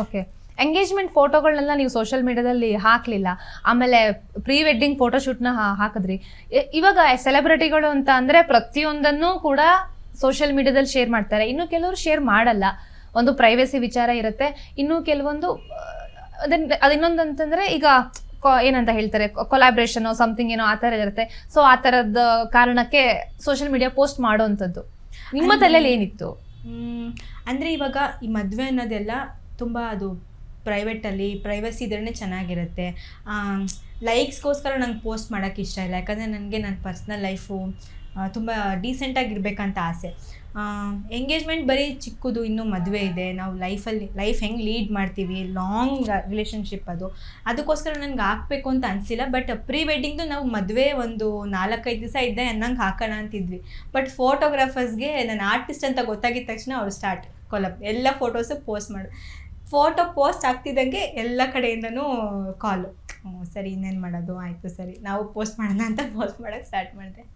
Okay. Engagement ಫೋಟೋಗಳನ್ನೆಲ್ಲ ನೀವು social ಮೀಡಿಯಾದಲ್ಲಿ ಹಾಕಲಿಲ್ಲ, ಆಮೇಲೆ ಪ್ರೀ ವೆಡ್ಡಿಂಗ್ ಫೋಟೋಶೂಟ್ನ ಹಾಕಿದ್ರಿ. ಇವಾಗ ಸೆಲೆಬ್ರಿಟಿಗಳು ಅಂತ ಅಂದರೆ ಪ್ರತಿಯೊಂದನ್ನು ಕೂಡ ಸೋಷಿಯಲ್ ಮೀಡಿಯಾದಲ್ಲಿ ಶೇರ್ ಮಾಡ್ತಾರೆ, ಇನ್ನು ಕೆಲವರು ಶೇರ್ ಮಾಡಲ್ಲ. ಒಂದು ಪ್ರೈವೇಸಿ ವಿಚಾರ ಇರುತ್ತೆ, ಇನ್ನು ಕೆಲವೊಂದು ಅದು ಇನ್ನೊಂದು ಅಂತಂದರೆ ಈಗ ಏನಂತ ಹೇಳ್ತಾರೆ, ಕೊಲಾಬ್ರೇಷನ್ ಸಮಥಿಂಗ್ ಏನೋ ಆ ಥರ ಇರುತ್ತೆ. ಸೊ ಆ ಥರದ ಕಾರಣಕ್ಕೆ ಸೋಷಿಯಲ್ ಮೀಡಿಯಾ ಪೋಸ್ಟ್ ಮಾಡೋವಂಥದ್ದು. ನಿಮ್ಮ ತಲೆಯಲ್ಲಿ ಏನಿತ್ತು? ಅಂದರೆ ಇವಾಗ ಈ ಮದುವೆ ಅನ್ನೋದೆಲ್ಲ ತುಂಬ ಅದು ಪ್ರೈವಸಿ ಇದ್ರೇ ಚೆನ್ನಾಗಿರುತ್ತೆ. ಲೈಕ್ಸ್ಗೋಸ್ಕರ ನಂಗೆ ಪೋಸ್ಟ್ ಮಾಡೋಕ್ಕೆ ಇಷ್ಟ ಇಲ್ಲ, ಯಾಕಂದರೆ ನನಗೆ ನನ್ನ ಪರ್ಸ್ನಲ್ ಲೈಫು ತುಂಬ ಡೀಸೆಂಟಾಗಿರ್ಬೇಕಂತ ಆಸೆ. ಎಂಗೇಜ್ಮೆಂಟ್ ಬರೀ ಚಿಕ್ಕದು, ಇನ್ನೂ ಮದುವೆ ಇದೆ, ನಾವು ಲೈಫ್ ಹೆಂಗೆ ಲೀಡ್ ಮಾಡ್ತೀವಿ, ಲಾಂಗ್ ರಿಲೇಷನ್ಶಿಪ್ ಅದಕ್ಕೋಸ್ಕರ ನನಗೆ ಹಾಕಬೇಕು ಅಂತ ಅನಿಸಿಲ್ಲ. ಬಟ್ ಪ್ರೀ ವೆಡ್ಡಿಂಗ್ದು ನಾವು ಮದುವೆ ಒಂದು 4-5 ದಿವಸ ಇದ್ದೆ ಅನ್ನಂಗೆ ಹಾಕೋಣ ಅಂತಿದ್ವಿ. ಬಟ್ ಫೋಟೋಗ್ರಾಫರ್ಸ್ಗೆ ನಾನು ಆರ್ಟಿಸ್ಟ್ ಅಂತ ಗೊತ್ತಾಗಿದ ತಕ್ಷಣ ಅವ್ರು ಸ್ಟಾರ್ಟ್ ಎಲ್ಲ ಫೋಟೋಸು ಫೋಟೋ ಪೋಸ್ಟ್ ಆಗ್ತಿದ್ದಂಗೆ ಎಲ್ಲ ಕಡೆಯಿಂದನೂ ಕಾಲು. ಸರಿ ಇನ್ನೇನು ಮಾಡೋದು, ಆಯಿತು ಸರಿ ನಾವು ಪೋಸ್ಟ್ ಮಾಡೋಣ ಅಂತ ಪೋಸ್ಟ್ ಮಾಡೋಕ್ಕೆ ಸ್ಟಾರ್ಟ್ ಮಾಡಿದೆ.